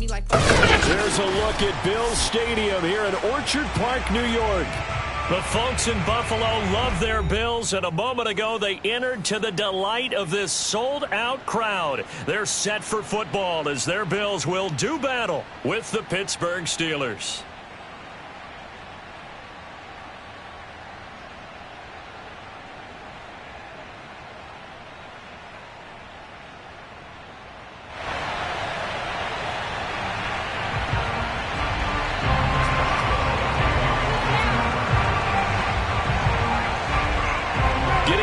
me like that. There's a look at Bills Stadium here in Orchard Park, New York. The folks in Buffalo love their Bills, and a moment ago they entered to the delight of this sold-out crowd. They're set for football as their Bills will do battle with the Pittsburgh Steelers.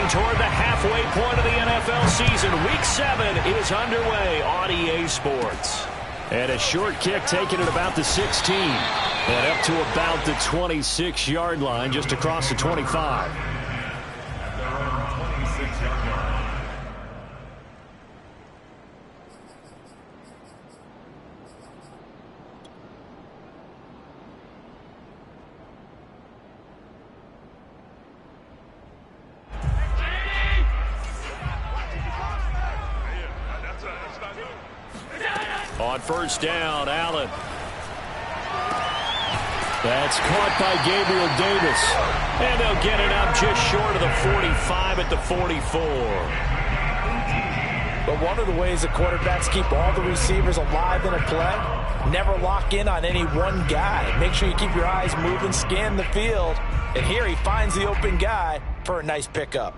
Toward the halfway point of the NFL season. Week 7 is underway on EA Sports. And a short kick taken at about the 16. And up to about the 26-yard line, just across the 25. On first down, Allen. That's caught by Gabriel Davis. And they'll get it up just short of the 45 at the 44. But one of the ways the quarterbacks keep all the receivers alive in a play, never lock in on any one guy. Make sure you keep your eyes moving, scan the field. And here he finds the open guy for a nice pickup.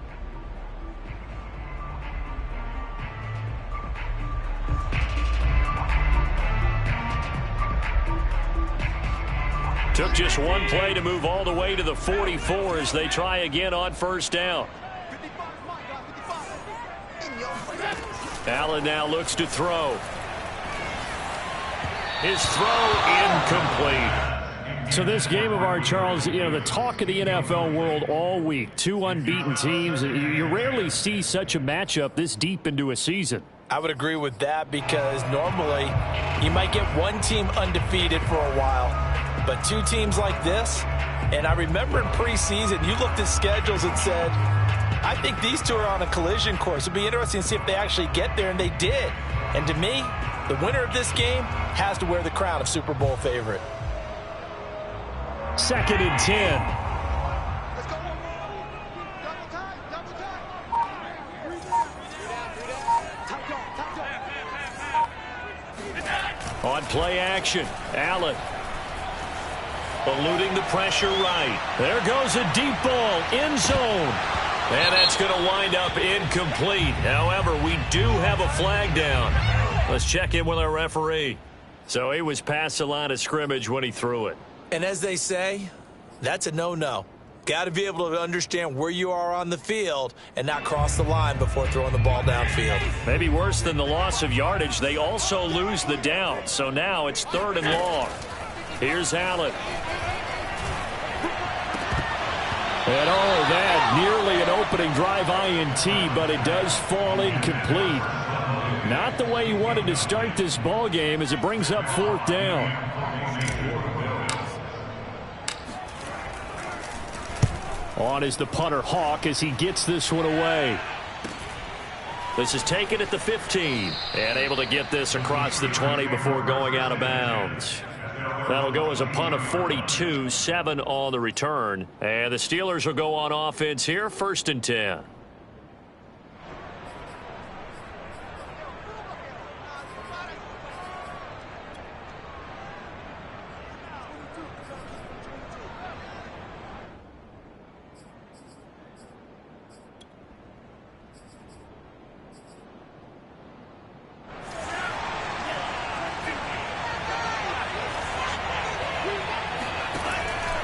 Took just one play to move all the way to the 44 as they try again on first down. Allen now looks to throw. His throw incomplete. So this game of ours, Charles, you know, the talk of the NFL world all week. Two unbeaten teams. You rarely see such a matchup this deep into a season. I would agree with that because normally you might get one team undefeated for a while. But two teams like this, and I remember in preseason, you looked at schedules and said, I think these two are on a collision course. It'd be interesting to see if they actually get there, and they did. And to me, the winner of this game has to wear the crown of Super Bowl favorite. 2nd and 10. On play action, Allen. Eluding the pressure right. There goes a deep ball, end zone. And that's going to wind up incomplete. However, we do have a flag down. Let's check in with our referee. So he was past the line of scrimmage when he threw it. And as they say, that's a no-no. Got to be able to understand where you are on the field and not cross the line before throwing the ball downfield. Maybe worse than the loss of yardage, they also lose the down. So now it's 3rd and long. Here's Allen. And oh, that nearly an opening drive INT, but it does fall incomplete. Not the way he wanted to start this ball game as it brings up 4th down. On is the punter Hawk as he gets this one away. This is taken at the 15 and able to get this across the 20 before going out of bounds. That'll go as a punt of 42, 7 on the return. And the Steelers will go on offense here, 1st and 10.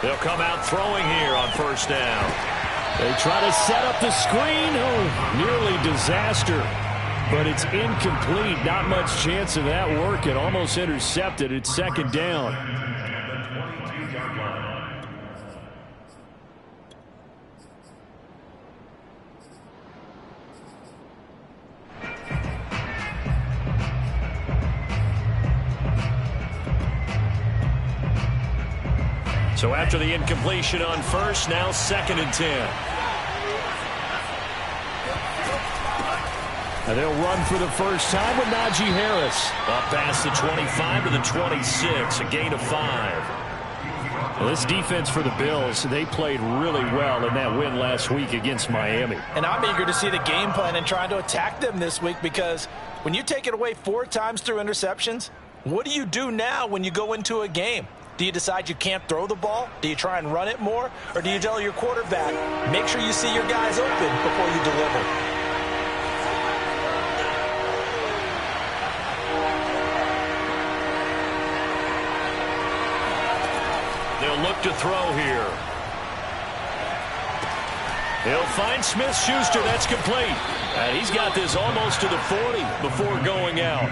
They'll come out throwing here on first down. They try to set up the screen. Oh, nearly disaster. But it's incomplete. Not much chance of that working. Almost intercepted. It's 2nd down. So after the incompletion on first, now 2nd and 10. And they'll run for the first time with Najee Harris. Up past the 25 to the 26, a gain of 5. Well, this defense for the Bills, they played really well in that win last week against Miami. And I'm eager to see the game plan and trying to attack them this week, because when you take it away 4 times through interceptions, what do you do now when you go into a game? Do you decide you can't throw the ball? Do you try and run it more? Or do you tell your quarterback, make sure you see your guys open before you deliver? They'll look to throw here. He'll find Smith-Schuster. That's complete. And he's got this almost to the 40 before going out.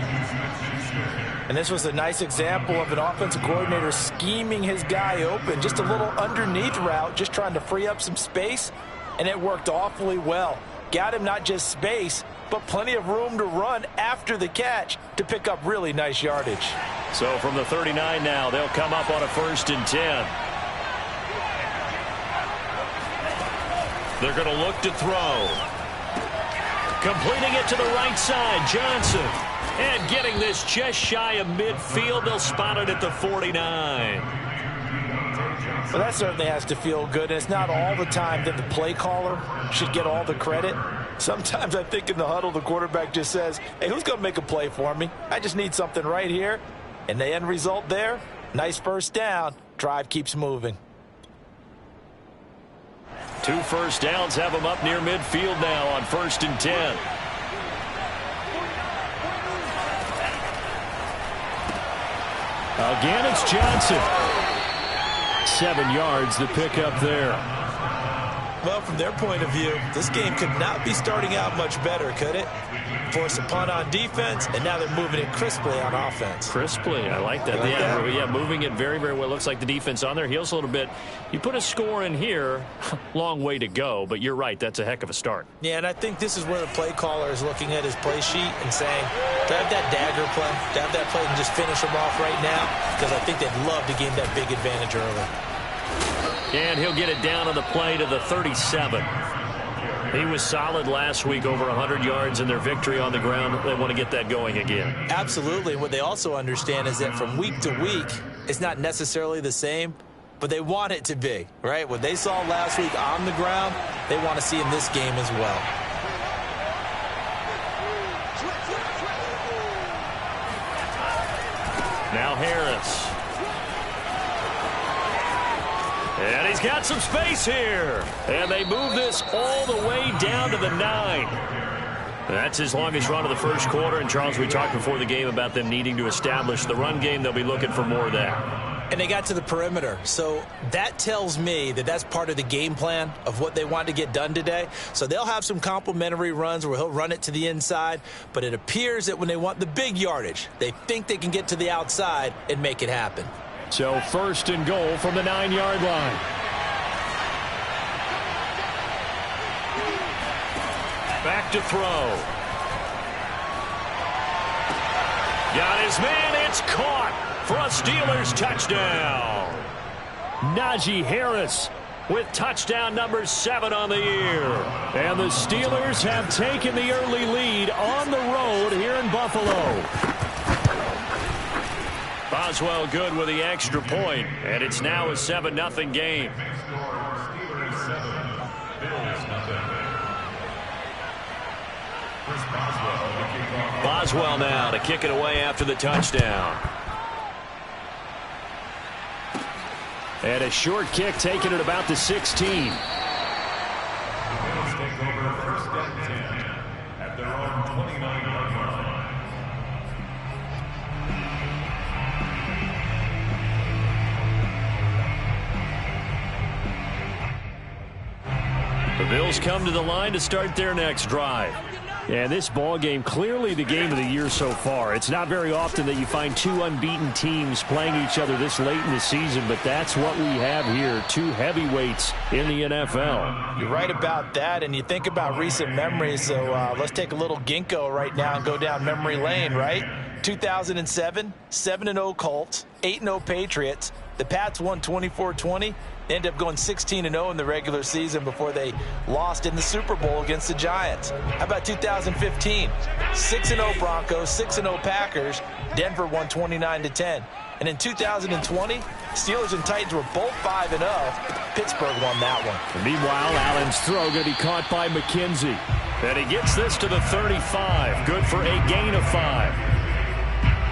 And this was a nice example of an offensive coordinator scheming his guy open. Just a little underneath route, just trying to free up some space. And it worked awfully well. Got him not just space, but plenty of room to run after the catch to pick up really nice yardage. So from the 39 now, they'll come up on a 1st and 10. They're going to look to throw. Completing it to the right side, Johnson. And getting this just shy of midfield. They'll spot it at the 49. Well, that certainly has to feel good. And it's not all the time that the play caller should get all the credit. Sometimes I think in the huddle, the quarterback just says, hey, who's going to make a play for me? I just need something right here. And the end result there, nice first down. Drive keeps moving. 2 first downs have them up near midfield now on 1st and 10. Again, it's Johnson. 7 yards to pick up there. Well, from their point of view, this game could not be starting out much better, could it? Force a punt on defense, and now they're moving it crisply on offense. Crisply, I like that. Yeah, moving it very, very well. Looks like the defense on their heels a little bit. You put a score in here, long way to go, but you're right, that's a heck of a start. Yeah, and I think this is where the play caller is looking at his play sheet and saying, to have that dagger play, to have that play and just finish them off right now, because I think they'd love to gain that big advantage early. And he'll get it down on the play to the 37. He was solid last week, over 100 yards in their victory on the ground. They want to get that going again. Absolutely. And what they also understand is that from week to week, it's not necessarily the same, but they want it to be, right? What they saw last week on the ground, they want to see in this game as well. Now Harris. And he's got some space here. And they move this all the way down to the 9. That's his longest run of the first quarter. And, Charles, we talked before the game about them needing to establish the run game. They'll be looking for more of that. And they got to the perimeter. So that tells me that that's part of the game plan of what they want to get done today. So they'll have some complementary runs where he'll run it to the inside. But it appears that when they want the big yardage, they think they can get to the outside and make it happen. So 1st and goal from the 9-yard line. Back to throw. Got his man. It's caught for a Steelers touchdown. Najee Harris with touchdown number 7 on the year. And the Steelers have taken the early lead on the road here in Buffalo. Boswell good with the extra point, and it's now a 7-0 game. Boswell now to kick it away after the touchdown. And a short kick taken at about the 16. The Bills come to the line to start their next drive. Yeah, this ball game, clearly the game of the year so far. It's not very often that you find 2 unbeaten teams playing each other this late in the season, but that's what we have here, 2 heavyweights in the NFL. You're right about that, and you think about recent memories, so let's take a little ginkgo right now and go down memory lane, right? 2007, 7-0 Colts, 8-0 Patriots, The Pats won 24-20. They ended up going 16-0 in the regular season before they lost in the Super Bowl against the Giants. How about 2015? 6-0 Broncos, 6-0 Packers. Denver won 29-10. And in 2020, Steelers and Titans were both 5-0. Pittsburgh won that one. And meanwhile, Allen's throw going to be caught by McKenzie. And he gets this to the 35. Good for a gain of 5.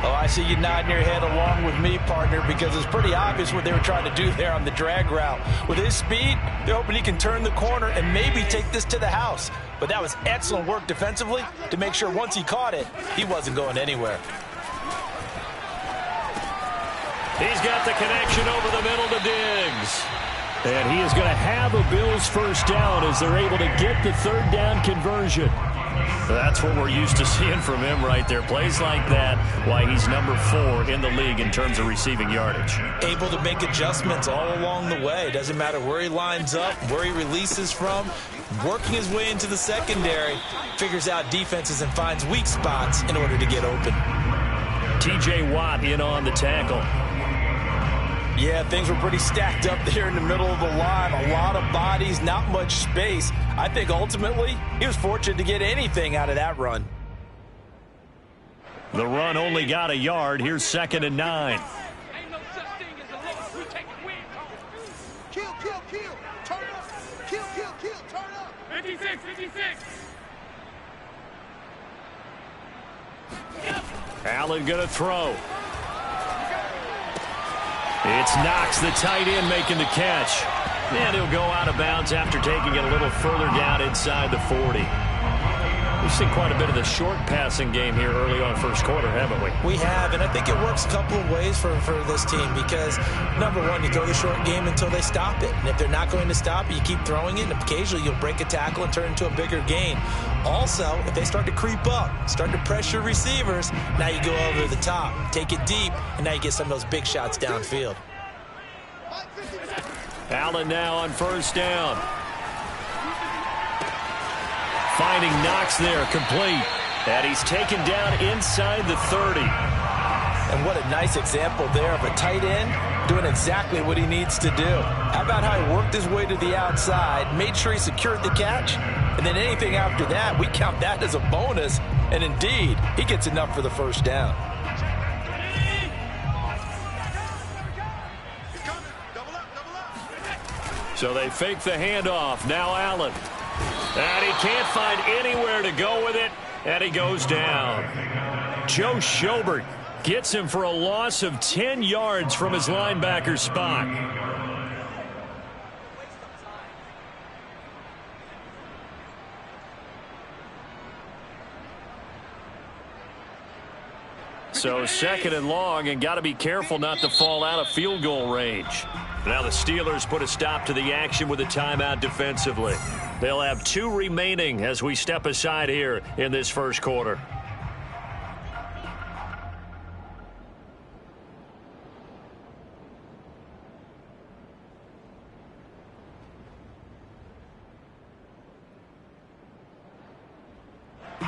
Oh, I see you nodding your head along with me, partner, because it's pretty obvious what they were trying to do there on the drag route. With his speed, they're hoping he can turn the corner and maybe take this to the house. But that was excellent work defensively to make sure once he caught it, he wasn't going anywhere. He's got the connection over the middle to Diggs. And he is going to have a Bills first down as they're able to get the third down conversion. That's what we're used to seeing from him right there. Plays like that, why he's number 4 in the league in terms of receiving yardage. Able to make adjustments all along the way. Doesn't matter where he lines up, where he releases from. Working his way into the secondary. Figures out defenses and finds weak spots in order to get open. T.J. Watt in on the tackle. Yeah, things were pretty stacked up there in the middle of the line. A lot of bodies, not much space. I think ultimately he was fortunate to get anything out of that run. The run only got a yard. Here's 2nd and 9. Ain't no such thing as a loss. We take a win. Kill, kill, kill. Turn up. Kill, kill, kill. Turn up. 56, 56. Allen going to throw. It's Knox, the tight end, making the catch. And he'll go out of bounds after taking it a little further down inside the 40. We've seen quite a bit of the short passing game here early on first quarter, haven't we? We have, and I think it works a couple of ways for this team because, number one, you throw the short game until they stop it. And if they're not going to stop it, you keep throwing it, and occasionally you'll break a tackle and turn into a bigger gain. Also, if they start to creep up, start to pressure receivers, now you go over the top, take it deep, and now you get some of those big shots downfield. Allen now on first down. Finding Knox there, complete. And he's taken down inside the 30. And what a nice example there of a tight end doing exactly what he needs to do. How about how he worked his way to the outside, made sure he secured the catch, and then anything after that, we count that as a bonus. And indeed, he gets enough for the first down. So they fake the handoff. Now Allen. And he can't find anywhere to go with it, and he goes down. Joe Schobert gets him for a loss of 10 yards from his linebacker spot. So 2nd and long, and got to be careful not to fall out of field goal range. Now the Steelers put a stop to the action with a timeout defensively. They'll have 2 remaining as we step aside here in this first quarter.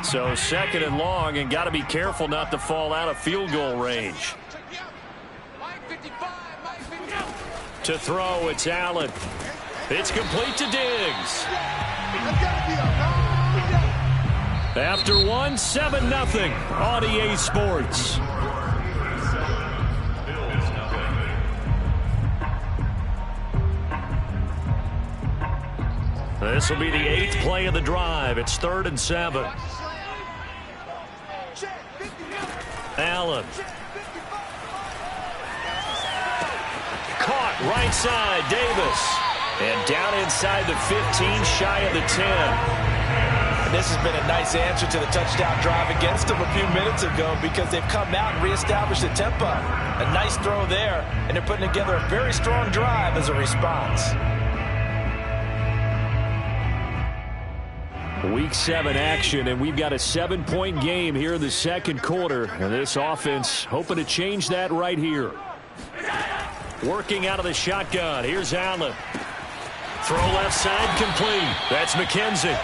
So 2nd and long, and got to be careful not to fall out of field goal range. To throw, it's Allen. It's complete to Diggs. After one, 7-0 on EA Sports. This will be the 8th play of the drive. It's 3rd and 7. Allen. Caught right side, Davis. And down inside the 15, shy of the 10. And this has been a nice answer to the touchdown drive against them a few minutes ago because they've come out and reestablished the tempo. A nice throw there, and they're putting together a very strong drive as a response. Week 7 action, and we've got a 7-point game here in the second quarter. And this offense hoping to change that right here. Working out of the shotgun. Here's Allen. Throw left side, complete. That's McKenzie.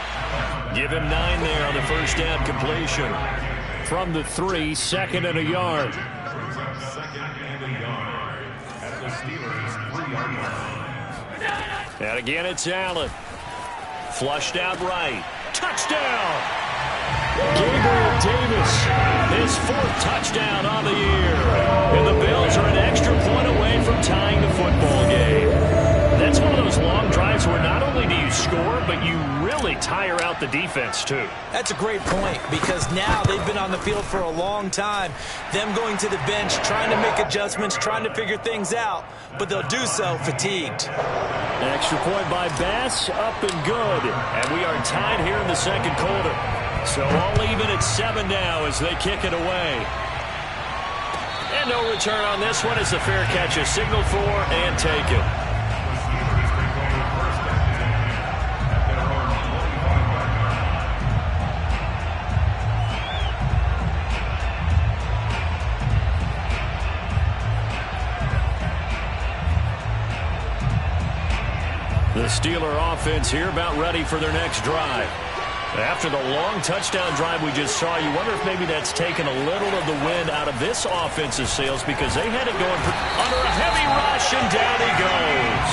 Give him 9 there on the first down completion. From the 3, 2nd and a yard. at the Steelers' 3-yard line. And again, it's Allen. Flushed out right. Touchdown! Gabriel Davis, his 4th touchdown on the year. And the Bills are an extra point away from tying the football game. That's one of those long drives where not only do you score, but you really tire out the defense, too. That's a great point, because now they've been on the field for a long time. Them going to the bench, trying to make adjustments, trying to figure things out, but they'll do so fatigued. An extra point by Bass, up and good. And we are tied here in the second quarter. So all even at 7 now as they kick it away. And no return on this one as the fair catch is signaled for and taken. The Steeler offense here about ready for their next drive. After the long touchdown drive we just saw, you wonder if maybe that's taken a little of the wind out of this offense's sails, because they had it going under a heavy rush, and down he goes.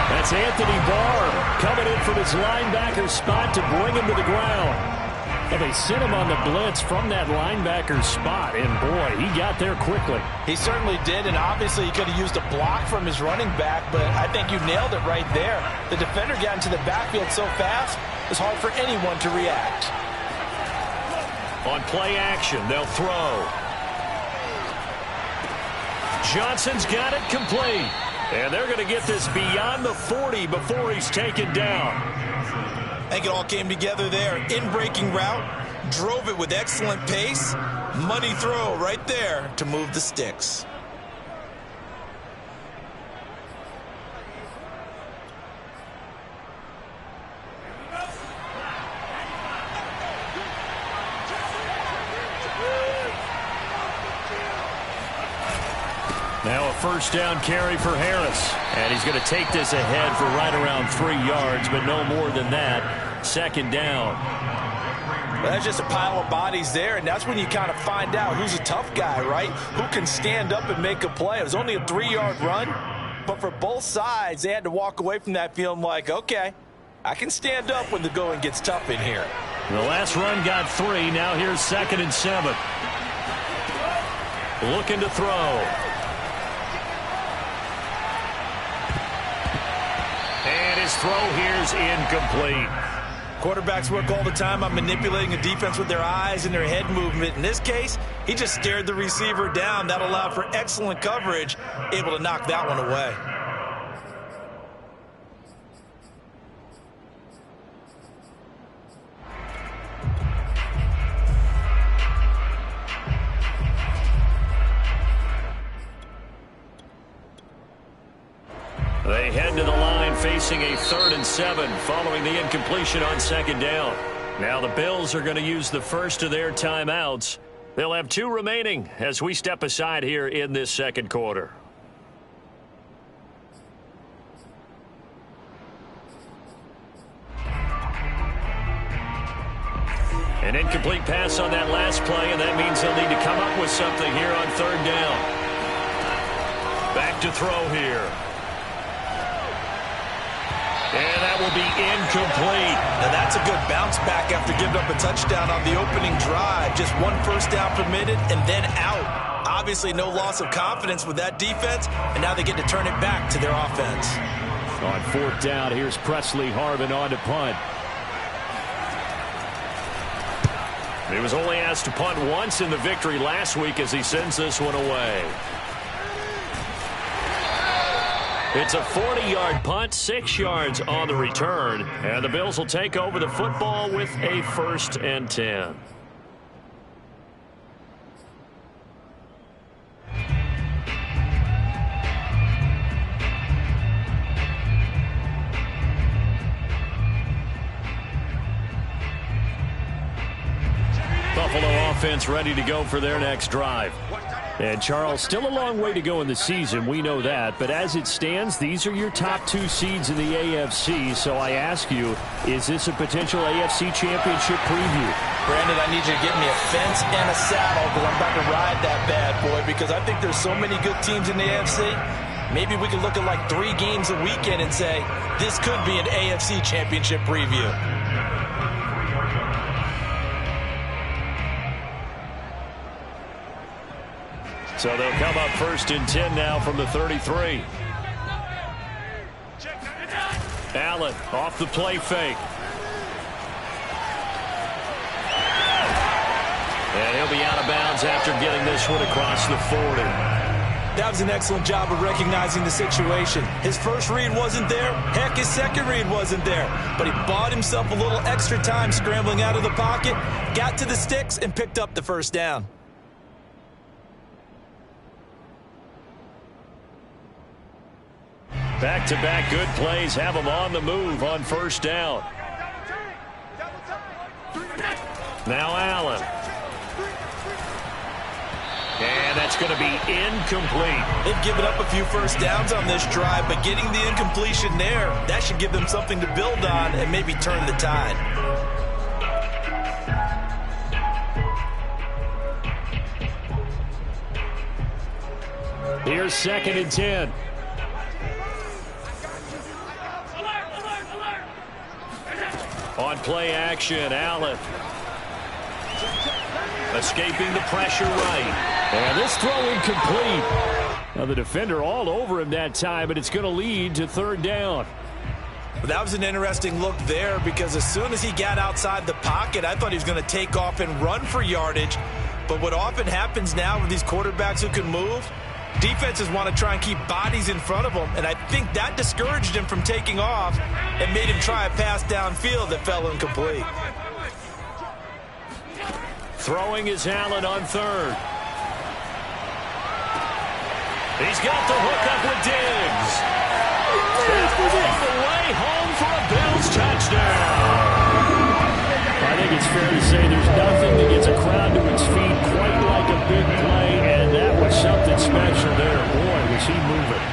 That's Anthony Barr coming in from his linebacker spot to bring him to the ground. And they sent him on the blitz from that linebacker spot, and boy, he got there quickly. He certainly did, and obviously he could have used a block from his running back, but I think you nailed it right there. The defender got into the backfield so fast, it was hard for anyone to react. On play action, they'll throw. Johnson's got it complete. And they're going to get this beyond the 40 before he's taken down. I think it all came together there. In-breaking route, drove it with excellent pace. Money throw right there to move the sticks. Now a first down carry for Harris. And he's going to take this ahead for right around 3 yards, but no more than that. Second down. Well, that's just a pile of bodies there, and that's when you kind of find out who's a tough guy, right? Who can stand up and make a play. It was only a 3-yard run, but for both sides, they had to walk away from that feeling like, okay, I can stand up when the going gets tough in here. The last run got 3. Now here's 2nd and 7. Looking to throw. And his throw here's incomplete. Quarterbacks work all the time on manipulating a defense with their eyes and their head movement. In this case, he just stared the receiver down. That allowed for excellent coverage, able to knock that one away. They head to the line facing a 3rd and 7 following the incompletion on 2nd down. Now the Bills are going to use the first of their timeouts. They'll have 2 remaining as we step aside here in this second quarter. An incomplete pass on that last play, and that means they'll need to come up with something here on 3rd down. Back to throw here. And that will be incomplete. Now that's a good bounce back after giving up a touchdown on the opening drive. Just 1 first down permitted and then out. Obviously no loss of confidence with that defense, and now they get to turn it back to their offense. On 4th down, here's Presley Harvin on to punt. He was only asked to punt once in the victory last week as he sends this one away. It's a 40-yard punt, 6 yards on the return, and the Bills will take over the football with a 1st and 10. Buffalo offense ready to go for their next drive. And, Charles, still a long way to go in the season. We know that. But as it stands, these are your top 2 seeds in the AFC. So I ask you, is this a potential AFC championship preview? Brandon, I need you to get me a fence and a saddle because I'm about to ride that bad boy, because I think there's so many good teams in the AFC. maybe we could look at like 3 games a weekend and say, this could be an AFC Championship preview. So they'll come up 1st and 10 now from the 33. Allen off the play fake. And he'll be out of bounds after getting this one across the 40. That was an excellent job of recognizing the situation. His first read wasn't there. Heck, his second read wasn't there. But he bought himself a little extra time scrambling out of the pocket, got to the sticks, and picked up the first down. Back-to-back good plays have him on the move on 1st down. Now Allen. And that's going to be incomplete. They've given up a few first downs on this drive, but getting the incompletion there, that should give them something to build on and maybe turn the tide. Here's 2nd and 10. On play action, Allen. Escaping the pressure right. And this throw incomplete. Now the defender all over him that time, but it's going to lead to 3rd down. That was an interesting look there because as soon as he got outside the pocket, I thought he was going to take off and run for yardage. But what often happens now with these quarterbacks who can move, defenses want to try and keep bodies in front of them, and I think that discouraged him from taking off and made him try a pass downfield that fell incomplete. Throwing is Allen on 3rd. He's got the hook up with Diggs. All the way home for a Bills touchdown. I think it's fair to say there's nothing that gets a crowd to its feet quite like a big play, and that was something special there. Boy, was he moving.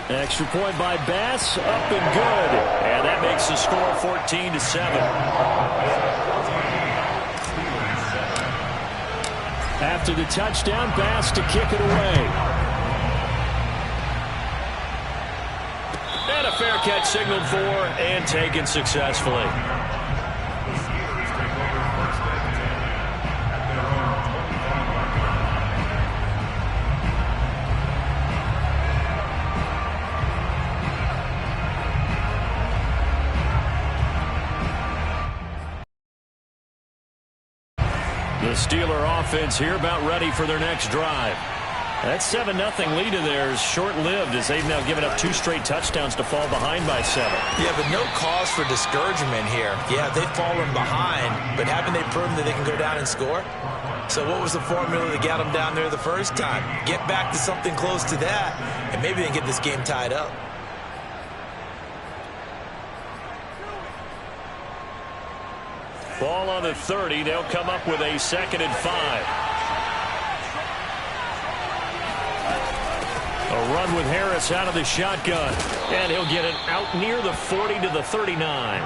Extra point by Bass, up and good. And that makes the score 14-7. After the touchdown, Bass to kick it away. And a fair catch signaled for and taken successfully. The Steeler offense here about ready for their next drive. That 7-0 lead of theirs short-lived as they've now given up 2 straight touchdowns to fall behind by 7. Yeah, but no cause for discouragement here. Yeah, they've fallen behind, but haven't they proven that they can go down and score? So what was the formula that got them down there the first time? Get back to something close to that, and maybe they can get this game tied up. Ball on the 30. They'll come up with a 2nd and 5. A run with Harris out of the shotgun. And he'll get it out near the 40 to the 39.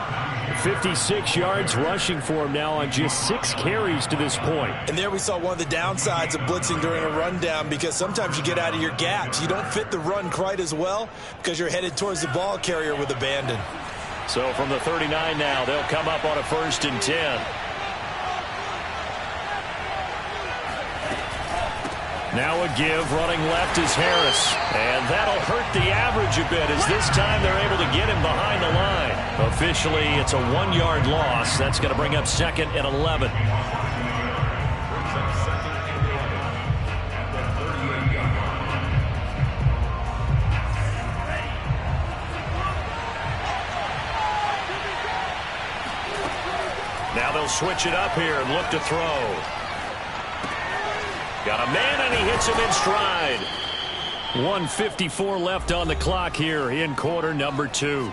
56 yards rushing for him now on just 6 carries to this point. And there we saw one of the downsides of blitzing during a rundown because sometimes you get out of your gaps. You don't fit the run quite as well because you're headed towards the ball carrier with abandon. So from the 39 now, they'll come up on a 1st and 10. Now a give, running left is Harris. And that'll hurt the average a bit as this time they're able to get him behind the line. Officially, it's a 1-yard loss. That's going to bring up 2nd and 11. Now they'll switch it up here and look to throw. Got a man, and he hits him in stride. 1:54 left on the clock here in quarter number 2.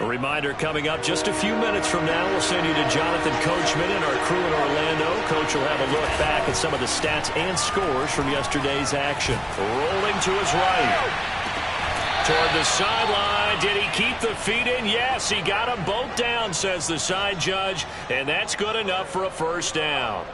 A reminder coming up just a few minutes from now. We'll send you to Jonathan Coachman and our crew in Orlando. Coach will have a look back at some of the stats and scores from yesterday's action. Rolling to his right. Toward the sideline. Did he keep the feet in? Yes, he got them both down, says the side judge. And that's good enough for a first down.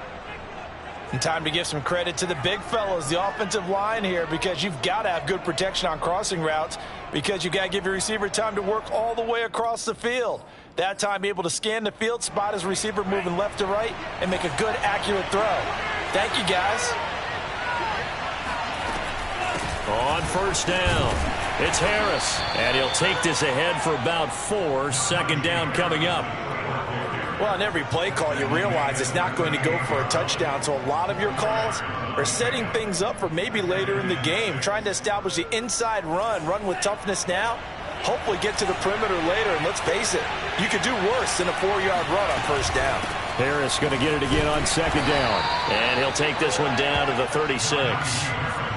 And time to give some credit to the big fellas, the offensive line here, because you've got to have good protection on crossing routes, because you've got to give your receiver time to work all the way across the field. That time, able to scan the field, spot his receiver moving left to right, and make a good, accurate throw. Thank you, guys. On first down, it's Harris, and he'll take this ahead for about 4. Second down coming up. Well, in every play call, you realize it's not going to go for a touchdown, so a lot of your calls are setting things up for maybe later in the game, trying to establish the inside run with toughness now, hopefully get to the perimeter later, and let's face it, you could do worse than a 4-yard run on first down. Harris going to get it again on second down, and he'll take this one down to the 36.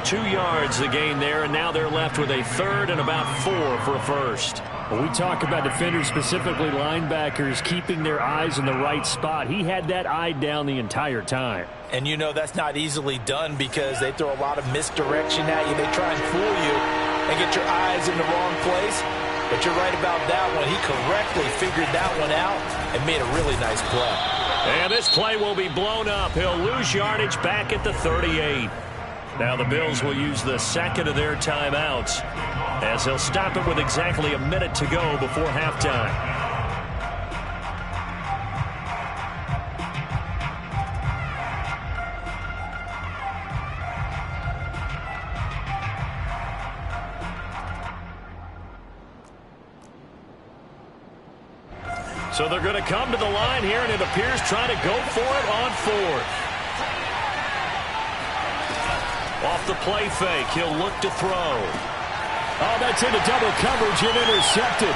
2 yards the gain there, and now they're left with a third and about 4 for a first. When we talk about defenders, specifically linebackers, keeping their eyes in the right spot, he had that eye down the entire time. And you know that's not easily done because they throw a lot of misdirection at you. They try and fool you and get your eyes in the wrong place. But you're right about that one. He correctly figured that one out and made a really nice play. And this play will be blown up. He'll lose yardage back at the 38. Now the Bills will use the second of their timeouts as they'll stop it with exactly a minute to go before halftime. So they're going to come to the line here, and it appears trying to go for it on 4th. Off the play fake, he'll look to throw. Oh, that's into double coverage and intercepted.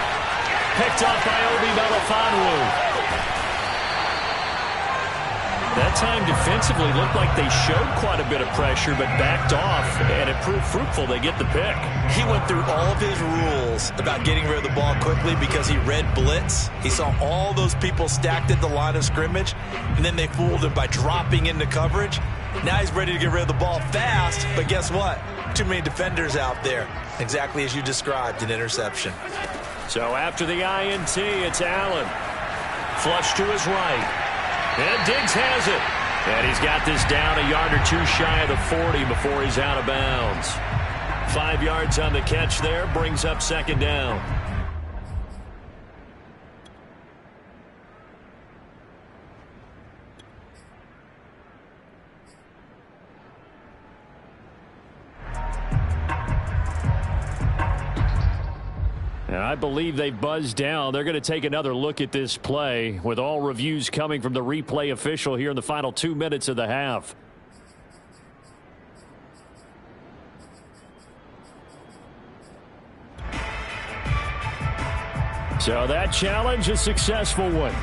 Picked off by Obi Melifonwu. That time defensively looked like they showed quite a bit of pressure but backed off, and it proved fruitful. They get the pick. He went through all of his rules about getting rid of the ball quickly because he read blitz. He saw all those people stacked at the line of scrimmage, and then they fooled him by dropping into coverage. Now he's ready to get rid of the ball fast, but guess what? Too many defenders out there. Exactly as you described, an interception. So after the INT, it's Allen. Flush to his right. And Diggs has it. And he's got this down a yard or 2 shy of the 40 before he's out of bounds. 5 yards on the catch there, brings up second down. And I believe they've buzzed down. They're going to take another look at this play with all reviews coming from the replay official here in the final 2 minutes of the half. So that challenge, a successful one.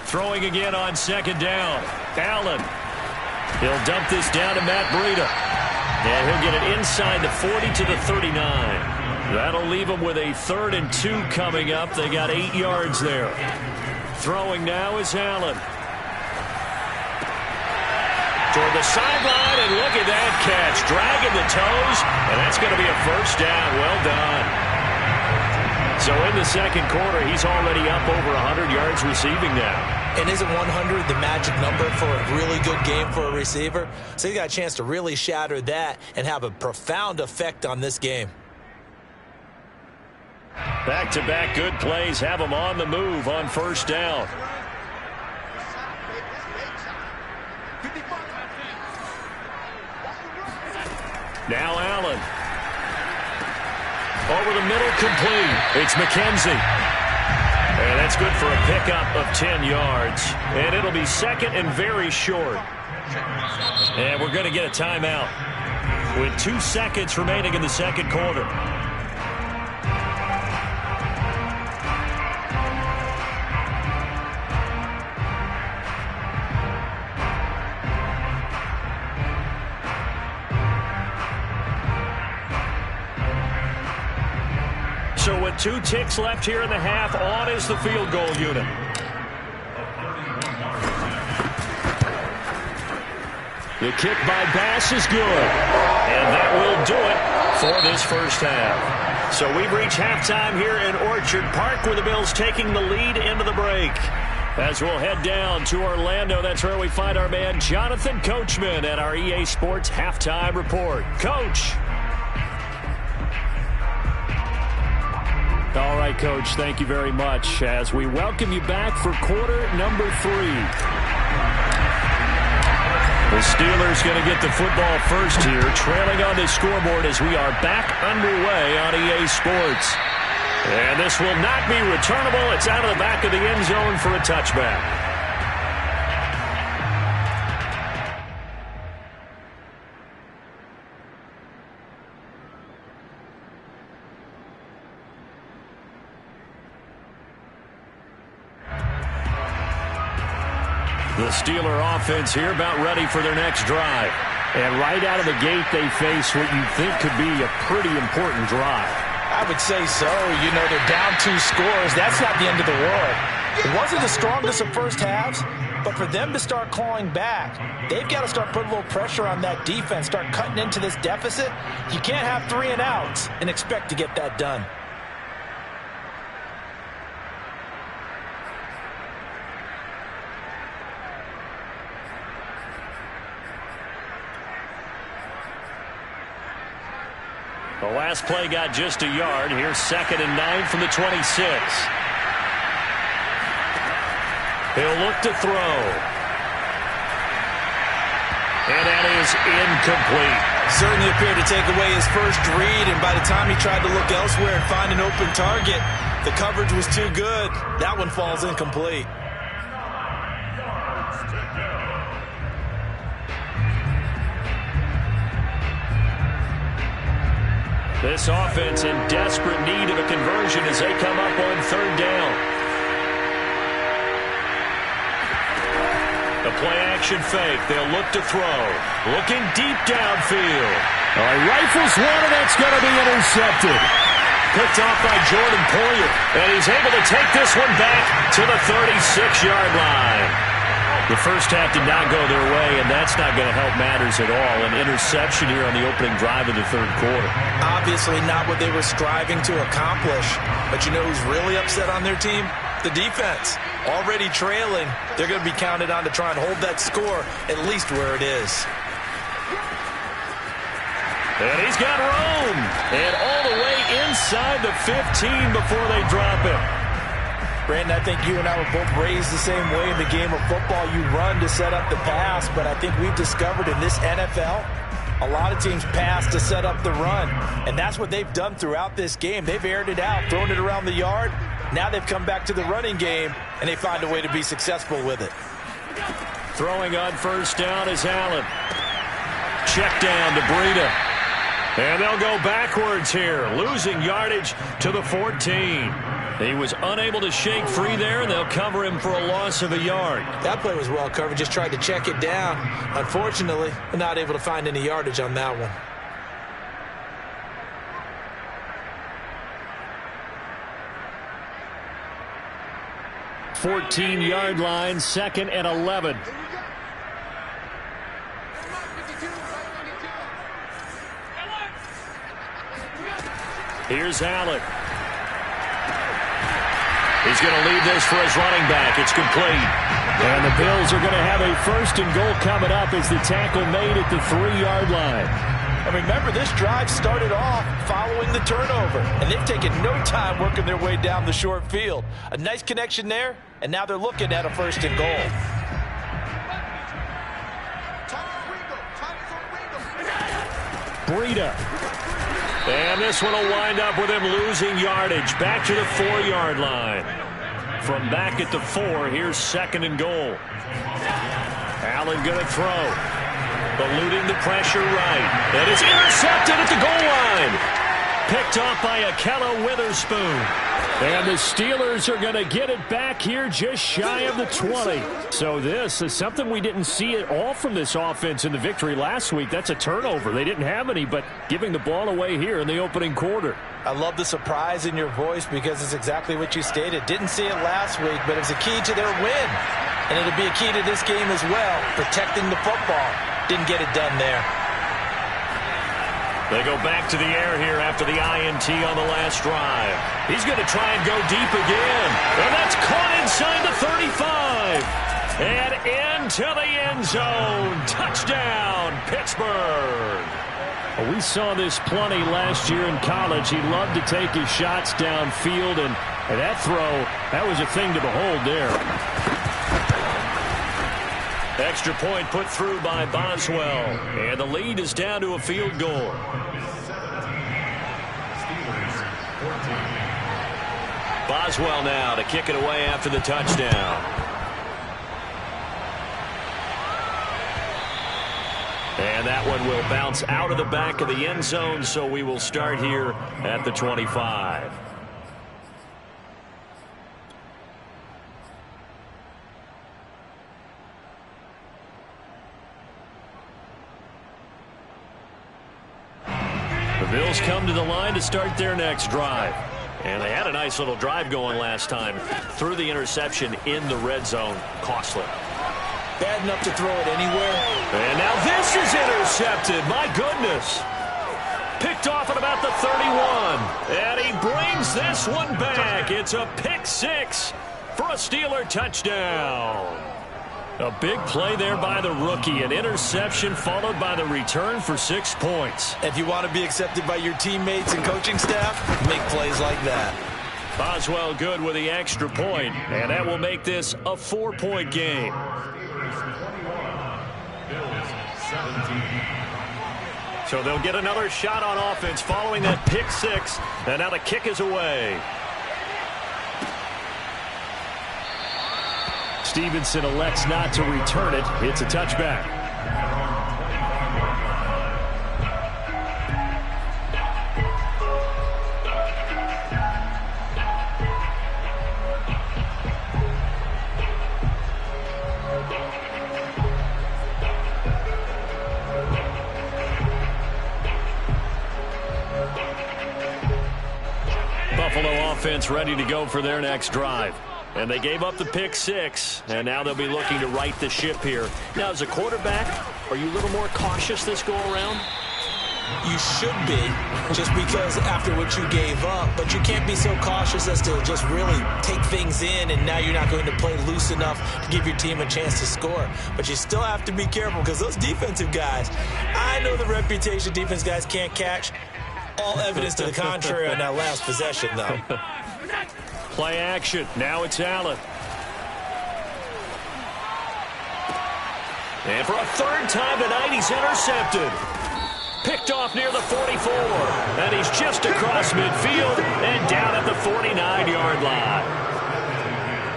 Throwing again on second down. Allen. He'll dump this down to Matt Breida. And he'll get it inside the 40 to the 39. That'll leave him with a 3rd and 2 coming up. They got 8 yards there. Throwing now is Allen. Toward the sideline, and look at that catch. Dragging the toes, and that's going to be a first down. Well done. So in the second quarter, he's already up over 100 yards receiving now. And isn't 100 the magic number for a really good game for a receiver? So he got a chance to really shatter that and have a profound effect on this game. Back-to-back good plays have him on the move on first down. Now Allen. Over the middle, complete. It's McKenzie. And that's good for a pickup of 10 yards. And it'll be second and very short. And we're going to get a timeout with 2 seconds remaining in the second quarter. So with 2 ticks left here in the half, on is the field goal unit. The kick by Bass is good. And that will do it for this first half. So we've reached halftime here in Orchard Park, where the Bills taking the lead into the break. As we'll head down to Orlando, that's where we find our man Jonathan Coachman at our EA Sports Halftime Report. Coach. All right, Coach, thank you very much as we welcome you back for quarter number 3. The Steelers going to get the football first here, trailing on the scoreboard as we are back underway on EA Sports. And this will not be returnable. It's out of the back of the end zone for a touchback. The Steeler offense here about ready for their next drive. And right out of the gate, they face what you think could be a pretty important drive. I would say so. You know, they're down 2 scores. That's not the end of the world. It wasn't the strongest of first halves, but for them to start clawing back, they've got to start putting a little pressure on that defense, start cutting into this deficit. You can't have 3 and outs and expect to get that done. The last play got just a yard. Here's 2nd and 9 from the 26. He'll look to throw. And that is incomplete. Certainly appeared to take away his first read, and by the time he tried to look elsewhere and find an open target, the coverage was too good. That one falls incomplete. This offense in desperate need of a conversion as they come up on 3rd down. The play-action fake. They'll look to throw. Looking deep downfield. Rifles one, and that's going to be intercepted. Picked off by Jordan Poyer. And he's able to take this one back to the 36-yard line. The first half did not go their way, and that's not going to help matters at all. An interception here on the opening drive of the 3rd quarter. Obviously not what they were striving to accomplish. But you know who's really upset on their team? The defense. Already trailing. They're going to be counted on to try and hold that score at least where it is. And he's got room. And all the way inside the 15 before they drop it. Brandon, I think you and I were both raised the same way in the game of football. You run to set up the pass, but I think we've discovered in this NFL, a lot of teams pass to set up the run, and that's what they've done throughout this game. They've aired it out, thrown it around the yard. Now they've come back to the running game, and they find a way to be successful with it. Throwing on 1st down is Allen. Check down to Breida. And they'll go backwards here, losing yardage to the 14. He was unable to shake free there, and they'll cover him for a loss of a yard. That play was well covered, just tried to check it down. Unfortunately, they're not able to find any yardage on that one. $14-yard line, 2nd and 11. Here's Allen. He's going to lead this for his running back. It's complete. And the Bills are going to have a 1st and goal coming up as the tackle made at the 3-yard line. And remember, this drive started off following the turnover, and they've taken no time working their way down the short field. A nice connection there, and now they're looking at a 1st and goal. Breida. And this one will wind up with him losing yardage. Back to the 4-yard line. From back at the 4, here's 2nd and goal. Allen going to throw. Eluding the pressure right. And it's intercepted at the goal line. Picked off by Akella Witherspoon. And the Steelers are going to get it back here just shy of the 20. So this is something we didn't see at all from this offense in the victory last week. That's a turnover. They didn't have any, but giving the ball away here in the opening quarter. I love the surprise in your voice because it's exactly what you stated. Didn't see it last week, but it's a key to their win. And it'll be a key to this game as well, protecting the football. Didn't get it done there. They go back to the air here after the INT on the last drive. He's going to try and go deep again. And that's caught inside the 35. And into the end zone. Touchdown, Pittsburgh. Well, we saw this plenty last year in college. He loved to take his shots downfield, and that throw, that was a thing to behold there. Extra point put through by Boswell. And the lead is down to a field goal. Boswell now to kick it away after the touchdown. And that one will bounce out of the back of the end zone, so we will start here at the 25. The Bills come to the line to start their next drive. And they had a nice little drive going last time. Threw the interception in the red zone. Costly. Bad enough to throw it anywhere. And now this is intercepted. My goodness. Picked off at about the 31. And he brings this one back. It's a pick six for a Steeler touchdown. A big play there by the rookie. An interception followed by the return for 6 points. If you want to be accepted by your teammates and coaching staff, make plays like that. Boswell good with the extra point, and that will make this a 4-point game. So they'll get another shot on offense following that pick six, and now the kick is away. Stevenson elects not to return it. It's a touchback. Buffalo offense ready to go for their next drive. And they gave up the pick six, and now they'll be looking to right the ship here. Now, as a quarterback, are you a little more cautious this go-around? You should be, just because after what you gave up, but you can't be so cautious as to just really take things in, and now you're not going to play loose enough to give your team a chance to score. But you still have to be careful because those defensive guys, I know the reputation defense guys can't catch. All evidence to the contrary on that last possession, though. Play action. Now it's Allen. And for a third time tonight, he's intercepted. Picked off near the 44. And he's just across midfield and down at the 49-yard line.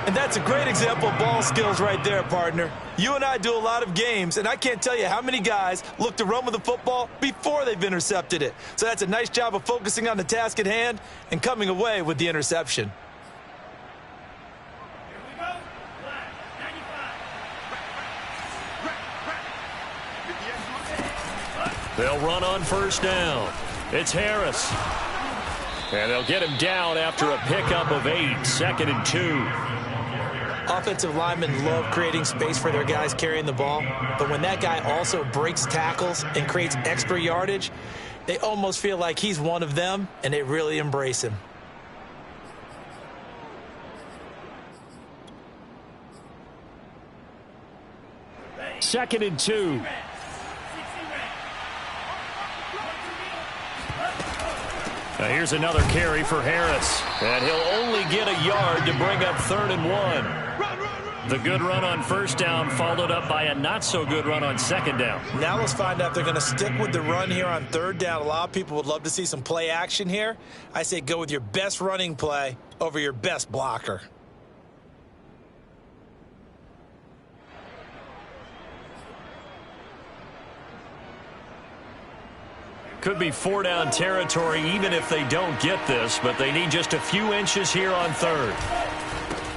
And that's a great example of ball skills right there, partner. You and I do a lot of games, and I can't tell you how many guys look to run with the football before they've intercepted it. So that's a nice job of focusing on the task at hand and coming away with the interception. They'll run on first down. It's Harris. And they'll get him down after a pickup of 8, 2nd and 2. Offensive linemen love creating space for their guys carrying the ball, but when that guy also breaks tackles and creates extra yardage, they almost feel like he's one of them, and they really embrace him. Second and 2. Now here's another carry for Harris. And he'll only get a yard to bring up 3rd and 1. The good run on first down followed up by a not-so-good run on 2nd down. Now let's find out if they're going to stick with the run here on 3rd down. A lot of people would love to see some play action here. I say go with your best running play over your best blocker. Could be 4-down territory even if they don't get this, but they need just a few inches here on third.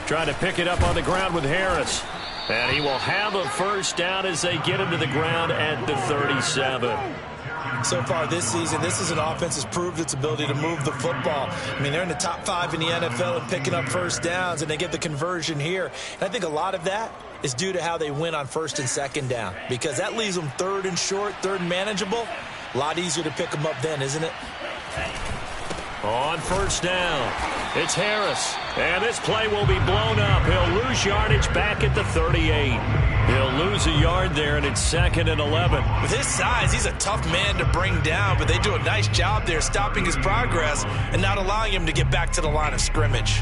Trying to pick it up on the ground with Harris. And he will have a first down as they get him to the ground at the 37. So far this season, this is an offense that's proved its ability to move the football. I mean, they're in the top 5 in the NFL and picking up first downs, and they get the conversion here. And I think a lot of that is due to how they win on first and second down, because that leaves them third and short, third and manageable. A lot easier to pick them up then, isn't it? On first down, it's Harris. And this play will be blown up. He'll lose yardage back at the 38. He'll lose a yard there, and it's 2nd and 11. With his size, he's a tough man to bring down, but they do a nice job there stopping his progress and not allowing him to get back to the line of scrimmage.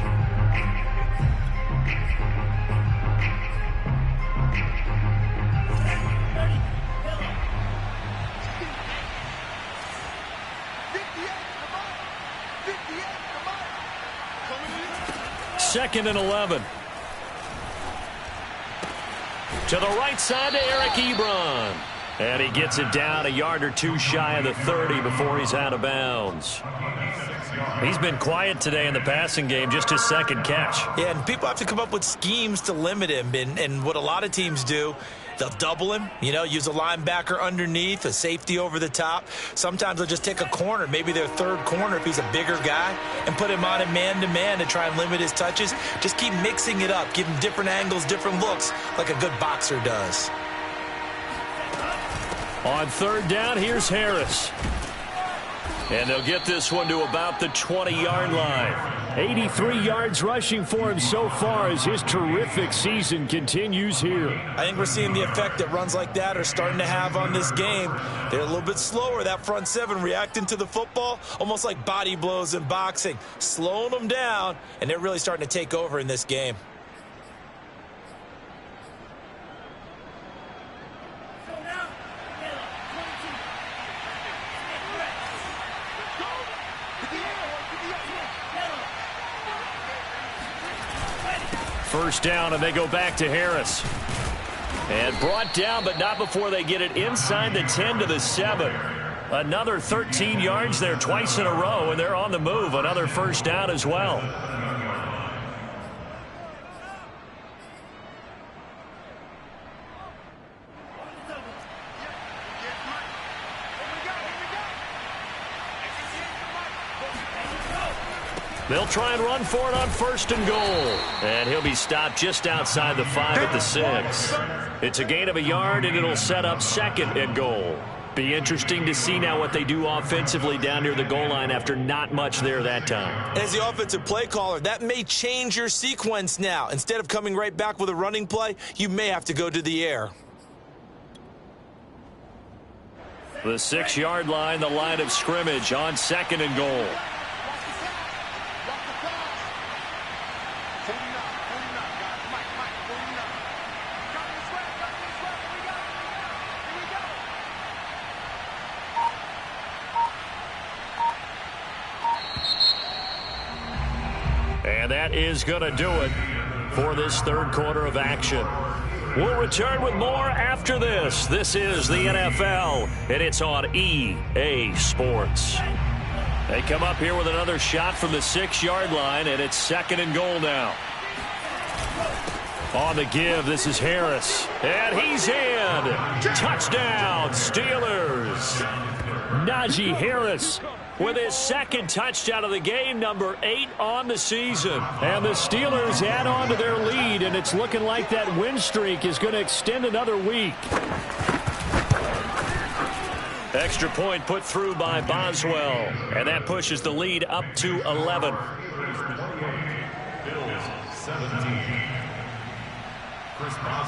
Second and 11. To the right side to Eric Ebron. And he gets it down a yard or two shy of the 30 before he's out of bounds. He's been quiet today in the passing game, just his second catch. Yeah, and people have to come up with schemes to limit him. And what a lot of teams do, they'll double him, use a linebacker underneath, a safety over the top. Sometimes they'll just take a corner, maybe their third corner if he's a bigger guy, and put him on a man-to-man to try and limit his touches. Just keep mixing it up, give him different angles, different looks, like a good boxer does. On third down, here's Harris. And they'll get this one to about the 20-yard line. 83 yards rushing for him so far as his terrific season continues here. I think we're seeing the effect that runs like that are starting to have on this game. They're a little bit slower, that front seven, reacting to the football, almost like body blows in boxing, slowing them down, and they're really starting to take over in this game. First down, and they go back to Harris. And brought down, but not before they get it inside the 10 to the 7. Another 13 yards there twice in a row, and they're on the move. Another first down as well. They'll try and run for it on first and goal. And he'll be stopped just outside the 5 at the 6. It's a gain of a yard, and it'll set up 2nd and goal. Be interesting to see now what they do offensively down near the goal line after not much there that time. As the offensive play caller, that may change your sequence now. Instead of coming right back with a running play, you may have to go to the air. The 6-yard line, the line of scrimmage on 2nd and goal. And that is going to do it for this third quarter of action. We'll return with more after this. This is the NFL, and it's on EA Sports. They come up here with another shot from the 6-yard line, and it's 2nd and goal now. On the give, this is Harris. And he's in. Touchdown, Steelers. Najee Harris with his 2nd touchdown of the game, number 8 on the season. And the Steelers add on to their lead, and it's looking like that win streak is going to extend another week. Extra point put through by Boswell, and that pushes the lead up to 11.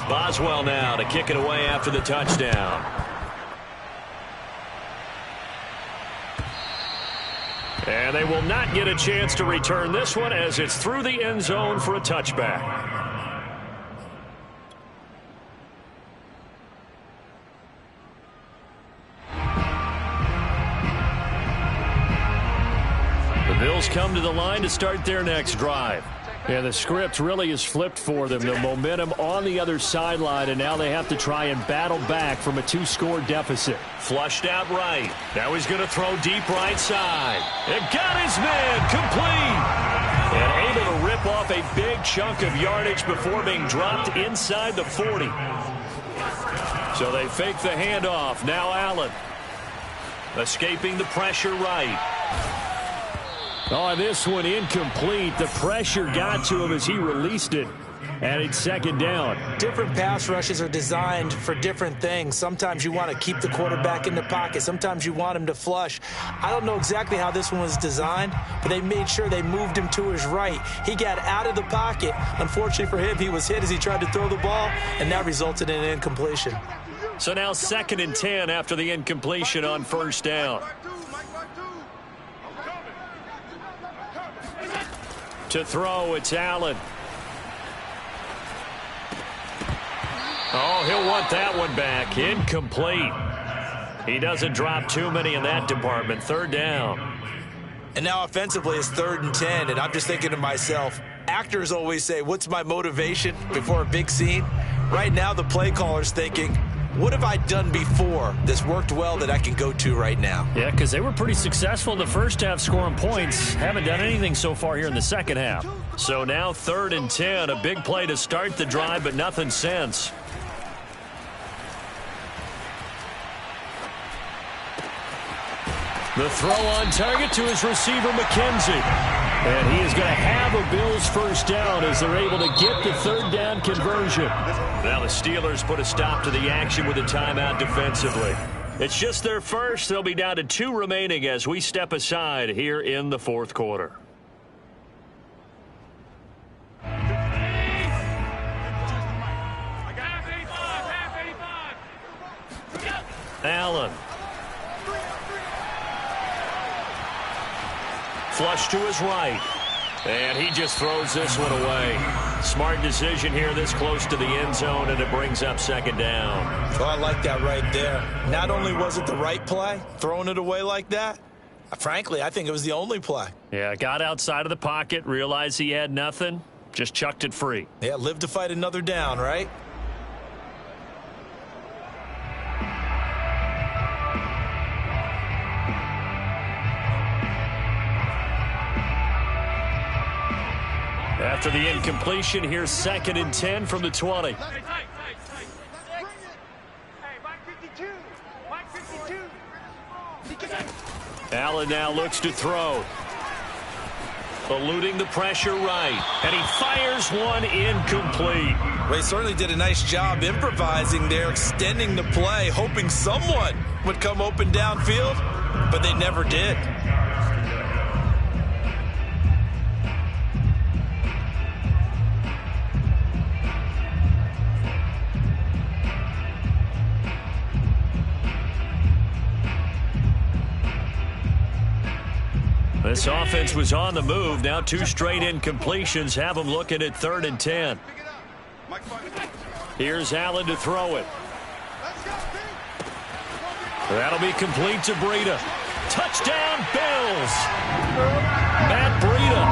Boswell now to kick it away after the touchdown. And they will not get a chance to return this one as it's through the end zone for a touchback. The Bills come to the line to start their next drive. Yeah, the script really is flipped for them. The momentum on the other sideline, and now they have to try and battle back from a 2-score deficit. Flushed out right. Now he's going to throw deep right side. It got his man complete. And able to rip off a big chunk of yardage before being dropped inside the 40. So they fake the handoff. Now Allen. Escaping the pressure right. Oh, this one incomplete. The pressure got to him as he released it. And it's second down. Different pass rushes are designed for different things. Sometimes you want to keep the quarterback in the pocket. Sometimes you want him to flush. I don't know exactly how this one was designed, but they made sure they moved him to his right. He got out of the pocket. Unfortunately for him, he was hit as he tried to throw the ball, and that resulted in an incompletion. So now 2nd and 10 after the incompletion on first down. To throw, it's Allen. Oh, he'll want that one back. Incomplete. He doesn't drop too many in that department. 3rd down. And now offensively it's 3rd and 10, and I'm just thinking to myself, actors always say, what's my motivation before a big scene? Right now the play caller's thinking, what have I done before that's worked well that I can go to right now? Yeah, because they were pretty successful in the first half scoring points. Haven't done anything so far here in the second half. So now 3rd and 10. A big play to start the drive, but nothing since. The throw on target to his receiver, McKenzie. And he is going to have a Bills first down as they're able to get the 3rd down conversion. Now the Steelers put a stop to the action with a timeout defensively. It's just their first. They'll be down to 2 remaining as we step aside here in the 4th quarter. Allen. Flush to his right. And he just throws this one away. Smart decision here this close to the end zone, and it brings up 2nd down. Oh, I like that right there. Not only was it the right play, throwing it away like that, frankly, I think it was the only play. Yeah, got outside of the pocket, realized he had nothing, just chucked it free. Yeah, live to fight another down, right? After the incompletion, here's 2nd and 10 from the 20. Hey, Mike 52. Mike 52. Allen now looks to throw. Eluding the pressure right. And he fires one incomplete. Well, he certainly did a nice job improvising there, extending the play, hoping someone would come open downfield, but they never did. This offense was on the move. Now 2 straight incompletions have them looking at 3rd and 10. Here's Allen to throw it. That'll be complete to Breida. Touchdown, Bills! Matt Breida,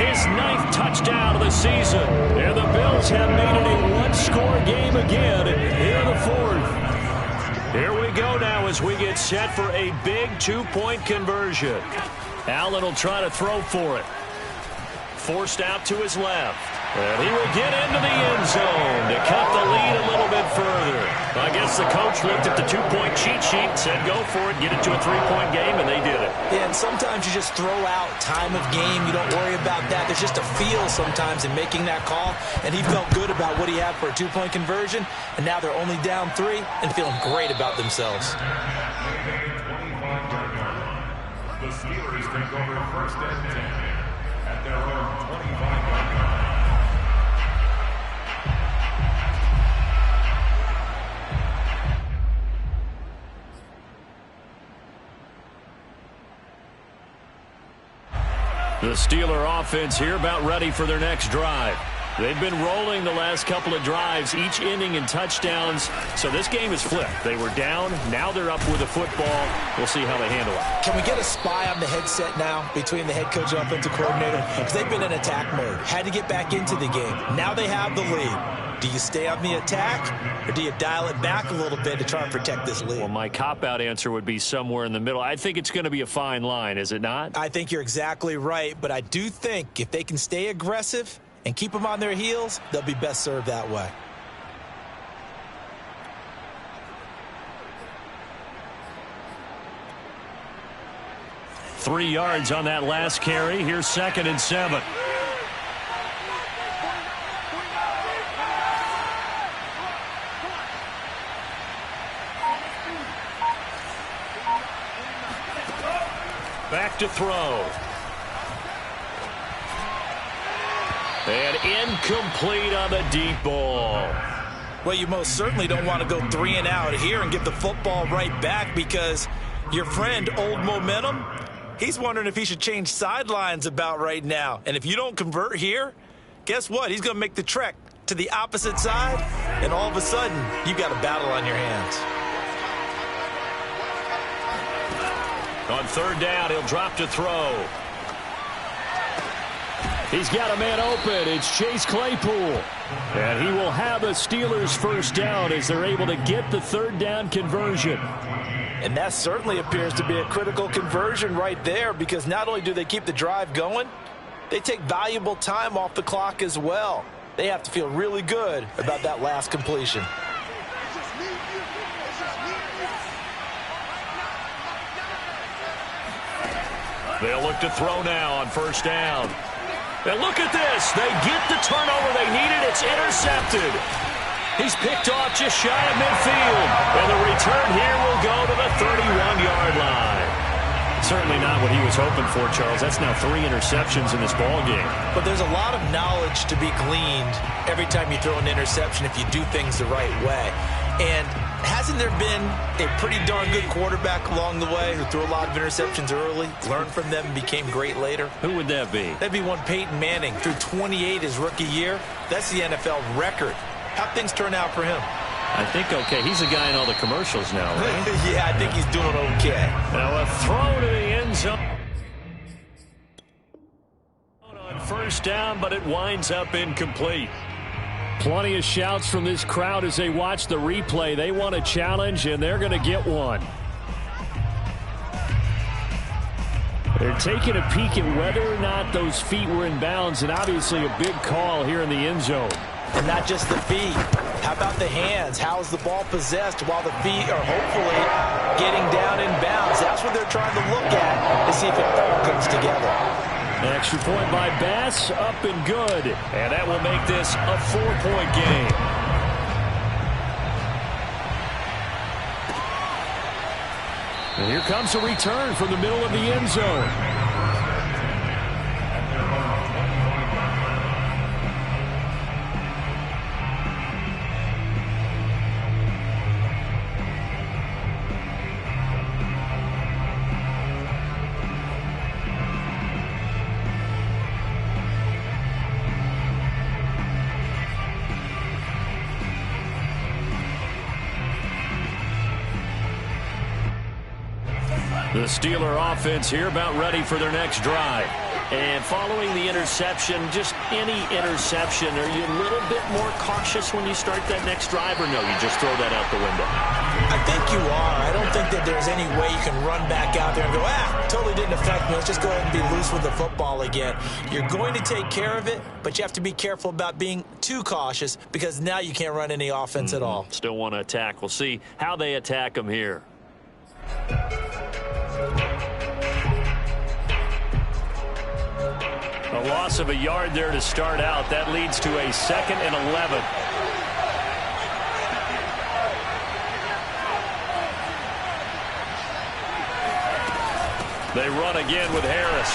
his 9th touchdown of the season. And the Bills have made it a 1-score game again here in the 4th. Here we go now as we get set for a big 2-point conversion. Allen will try to throw for it. Forced out to his left. And he will get into the end zone to cut the lead a little bit further. I guess the coach looked at the 2-point cheat sheet and said, go for it, get it to a 3-point game, and they did it. Yeah, and sometimes you just throw out time of game. You don't worry about that. There's just a feel sometimes in making that call, and he felt good about what he had for a 2-point conversion, and now they're only down 3 and feeling great about themselves. The Steelers take over 1st and 10 at their own 25-yard line. The Steeler offense here about ready for their next drive. They've been rolling the last couple of drives, each inning in touchdowns. So this game is flipped. They were down. Now they're up with a football. We'll see how they handle it. Can we get a spy on the headset now between the head coach and offensive coordinator? Because they've been in attack mode. Had to get back into the game. Now they have the lead. Do you stay on the attack, or do you dial it back a little bit to try and protect this lead? Well, my cop-out answer would be somewhere in the middle. I think it's going to be a fine line, is it not? I think you're exactly right, but I do think if they can stay aggressive and keep them on their heels, they'll be best served that way. Three yards on that last carry. Here's 2nd and 7. Back to throw. And incomplete on the deep ball. Well, you most certainly don't want to go 3 and out here and give the football right back, because your friend, Old Momentum, he's wondering if he should change sidelines about right now. And if you don't convert here, guess what? He's going to make the trek to the opposite side, and all of a sudden, you've got a battle on your hands. On 3rd down, he'll drop to throw. He's got a man open. It's Chase Claypool. And he will have a Steelers first down as they're able to get the 3rd down conversion. And that certainly appears to be a critical conversion right there, because not only do they keep the drive going, they take valuable time off the clock as well. They have to feel really good about that last completion. They'll look to throw now on 1st down. And look at this. They get the turnover they needed. It's intercepted. He's picked off just shy of midfield. And the return here will go to the 31-yard line. Certainly not what he was hoping for, Charles. That's now 3 interceptions in this ball game. But there's a lot of knowledge to be gleaned every time you throw an interception if you do things the right way. And hasn't there been a pretty darn good quarterback along the way who threw a lot of interceptions early, learned from them, and became great later? Who would that be? That'd be one Peyton Manning. Threw 28 his rookie year. That's the NFL record. How'd things turn out for him? I think okay. He's a guy in all the commercials now, right? Yeah, I think he's doing okay. Now a throw to the end zone. On 1st down, but it winds up incomplete. Plenty of shouts from this crowd as they watch the replay. They want a challenge, and they're going to get one. They're taking a peek at whether or not those feet were in bounds, and obviously a big call here in the end zone. And not just the feet. How about the hands? How is the ball possessed while the feet are hopefully getting down in bounds? That's what they're trying to look at to see if it all comes together. An extra point by Bass, up and good. And that will make this a 4-point game. And here comes a return from the middle of the end zone. The Steeler offense here about ready for their next drive. And following the interception, just any interception, are you a little bit more cautious when you start that next drive, or no, you just throw that out the window? I think you are. I don't think that there's any way you can run back out there and go, totally didn't affect me. Let's just go ahead and be loose with the football again. You're going to take care of it, but you have to be careful about being too cautious, because now you can't run any offense at all. Still want to attack. We'll see how they attack them here. A loss of a yard there to start out. That leads to a 2nd and 11. They run again with Harris.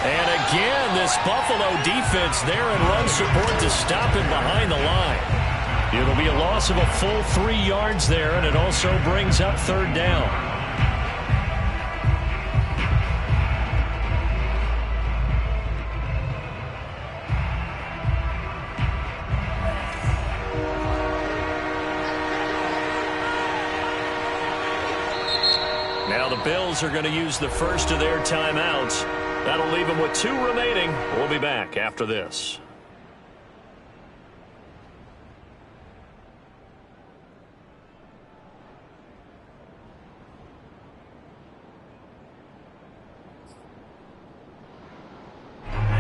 And again, this Buffalo defense there in run support to stop him behind the line. It'll be a loss of a full 3 yards there, and it also brings up 3rd down. Bills are going to use the first of their timeouts. That'll leave them with 2 remaining. We'll be back after this.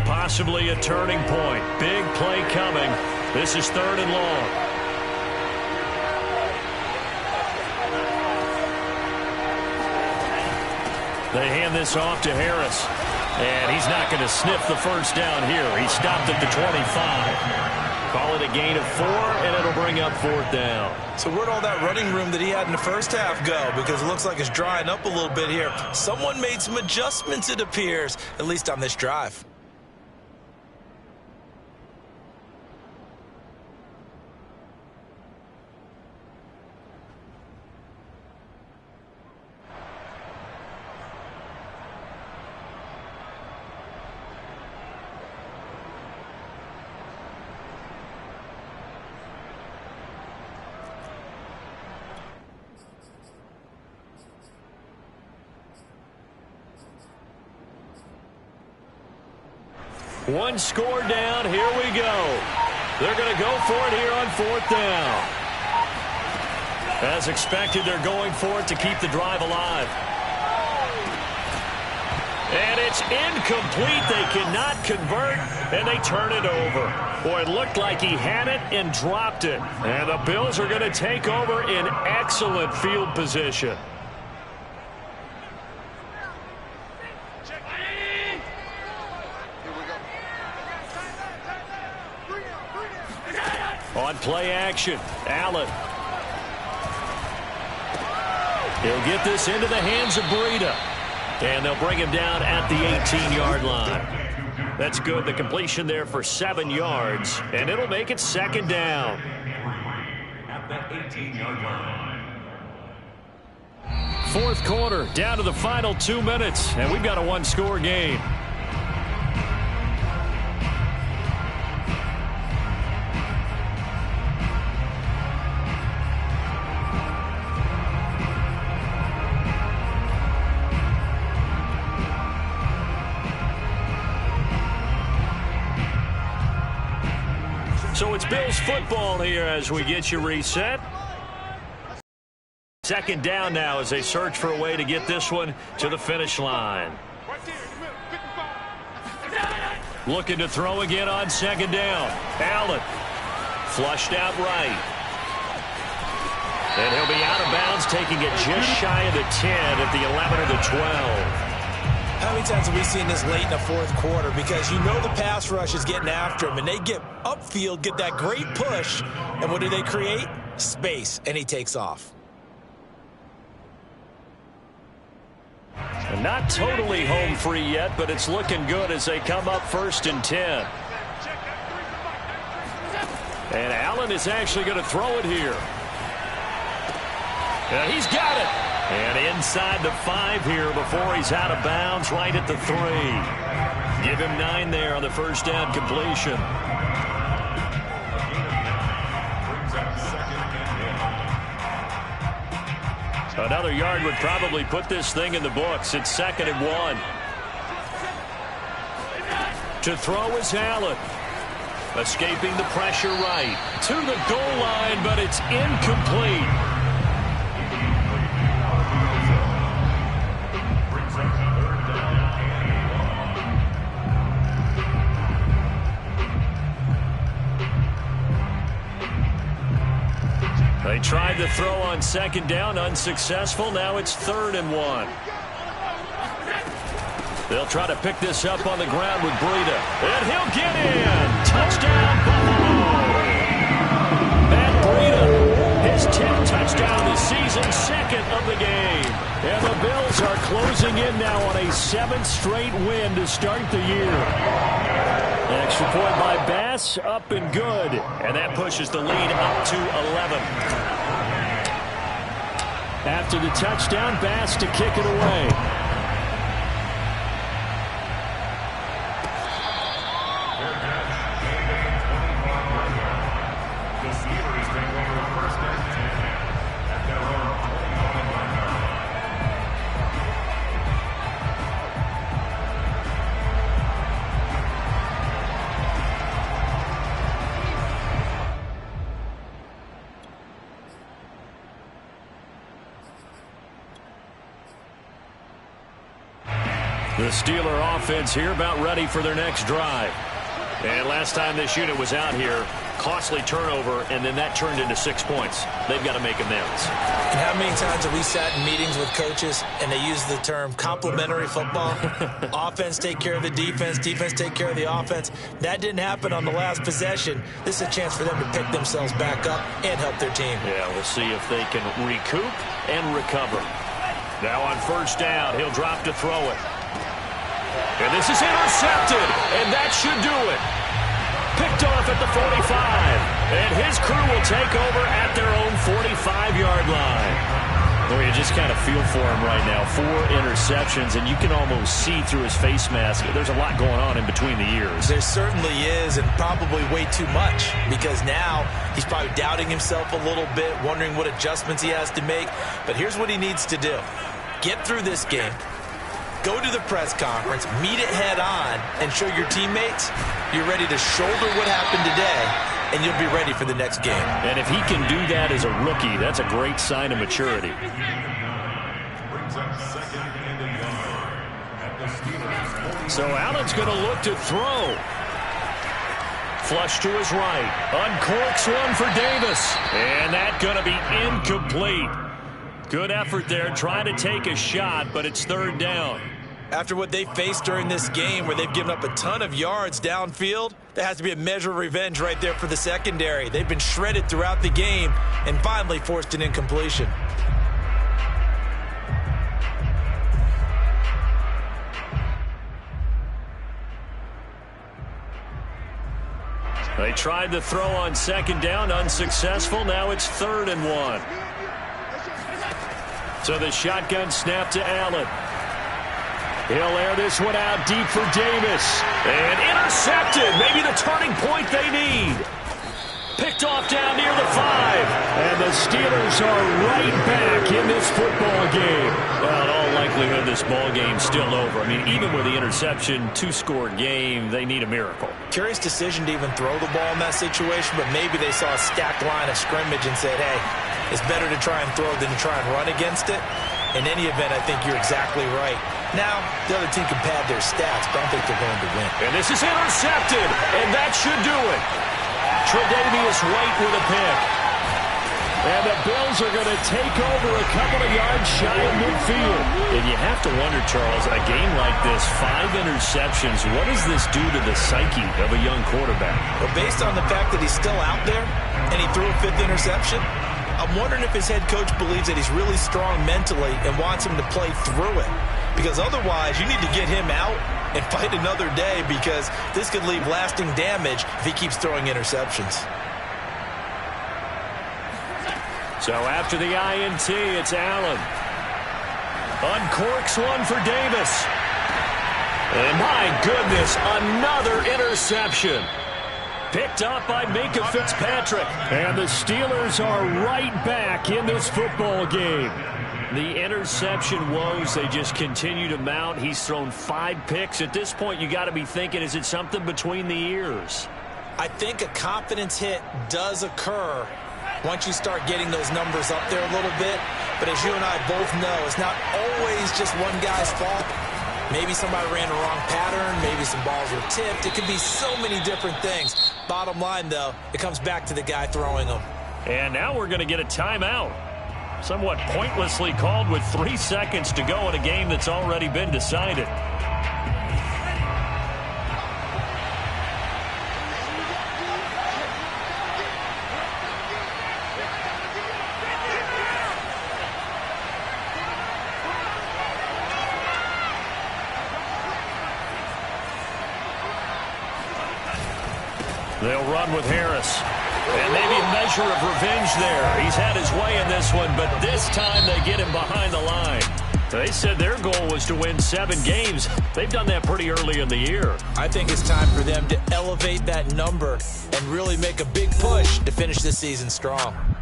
Possibly a turning point. Big play coming. This is 3rd and long. They hand this off to Harris. And he's not going to sniff the first down here. He stopped at the 25. Call it a gain of 4, and it'll bring up 4th down. So where'd all that running room that he had in the first half go? Because it looks like it's drying up a little bit here. Someone made some adjustments, it appears, at least on this drive. One score down. Here we go. They're going to go for it here on 4th down. As expected, they're going for it to keep the drive alive. And it's incomplete. They cannot convert, and they turn it over. Boy, it looked like he had it and dropped it. And the Bills are going to take over in excellent field position. On play action, Allen. He'll get this into the hands of Breida. And they'll bring him down at the 18-yard line. That's good. The completion there for 7 yards. And it'll make it 2nd down. At that 18-yard line. 4th quarter, down to the final 2 minutes. And we've got a 1-score game. So it's Bills football here as we get you reset. 2nd down now as they search for a way to get this one to the finish line. Looking to throw again on 2nd down. Allen flushed out right. And he'll be out of bounds, taking it just shy of the 10 at the 11 or the 12. How many times have we seen this late in the 4th quarter? Because you know the pass rush is getting after him, and they get upfield, get that great push, and what do they create? Space, and he takes off. And not totally home free yet, but it's looking good as they come up 1st and 10. And Allen is actually going to throw it here. And he's got it. And inside the 5 here before he's out of bounds, right at the 3. Give him 9 there on the 1st down completion. Another yard would probably put this thing in the books. It's 2nd and 1. To throw is Allen. Escaping the pressure right. To the goal line, but it's incomplete. They tried to throw on 2nd down, unsuccessful. Now it's 3rd and 1. They'll try to pick this up on the ground with Breida. And he'll get in. Touchdown, Buffalo. Matt Breida, his 10th touchdown this season, 2nd of the game. And the Bills are closing in now on a 7th straight win to start the year. Extra point by Bass, up and good. And that pushes the lead up to 11. After the touchdown, Bass to kick it away. The Steeler offense here about ready for their next drive. And last time this unit was out here, costly turnover, and then that turned into 6 points. They've got to make amends. And how many times have we sat in meetings with coaches and they use the term complementary football? Offense take care of the defense, defense take care of the offense. That didn't happen on the last possession. This is a chance for them to pick themselves back up and help their team. Yeah, we'll see if they can recoup and recover. Now on first down, he'll drop to throw it. And this is intercepted, and that should do it. Picked off at the 45, and his crew will take over at their own 45-yard line. Boy, you just kind of feel for him right now. 4 interceptions, and you can almost see through his face mask. There's a lot going on in between the ears. There certainly is, and probably way too much, because now he's probably doubting himself a little bit, wondering what adjustments he has to make. But here's what he needs to do. Get through this game. Go to the press conference, meet it head on, and show your teammates you're ready to shoulder what happened today, and you'll be ready for the next game. And if he can do that as a rookie, that's a great sign of maturity. So Allen's going to look to throw. Flush to his right. Uncorks one for Davis. And that's going to be incomplete. Good effort there, trying to take a shot, but it's third down. After what they faced during this game where they've given up a ton of yards downfield, there has to be a measure of revenge right there for the secondary. They've been shredded throughout the game and finally forced an incompletion. They tried to throw on second down, unsuccessful. Now it's 3rd and 1. So the shotgun snap to Allen. He'll air this one out deep for Davis. And intercepted. Maybe the turning point they need. Picked off down near the 5. And the Steelers are right back in this football game. Well, in all likelihood, this ball game's still over. I mean, even with the interception, 2-score game, they need a miracle. Curious decision to even throw the ball in that situation, but maybe they saw a stacked line of scrimmage and said, hey, it's better to try and throw than to try and run against it. In any event, I think you're exactly right. Now, the other team can pad their stats, but I don't think they're going to win. And this is intercepted, and that should do it. Tre'Davious White with a pick. And the Bills are going to take over a couple of yards shy of midfield. And you have to wonder, Charles, a game like this, 5 interceptions, what does this do to the psyche of a young quarterback? Well, based on the fact that he's still out there and he threw a 5th interception, I'm wondering if his head coach believes that he's really strong mentally and wants him to play through it. Because otherwise, you need to get him out and fight another day, because this could leave lasting damage if he keeps throwing interceptions. So after the INT, it's Allen. Uncorks one for Davis. And my goodness, another interception. Picked up by Minkah Fitzpatrick. And the Steelers are right back in this football game. The interception woes, they just continue to mount. He's thrown 5 picks. At this point, you got to be thinking, is it something between the ears? I think a confidence hit does occur once you start getting those numbers up there a little bit. But as you and I both know, it's not always just one guy's fault. Maybe somebody ran the wrong pattern. Maybe some balls were tipped. It could be so many different things. Bottom line, though, it comes back to the guy throwing them. And now we're going to get a timeout. Somewhat pointlessly called with 3 seconds to go in a game that's already been decided. They'll run with Harris. And maybe a measure of revenge there. He's had his way in this one, but this time they get him behind the line. They said their goal was to win 7 games. They've done that pretty early in the year. I think it's time for them to elevate that number and really make a big push to finish this season strong.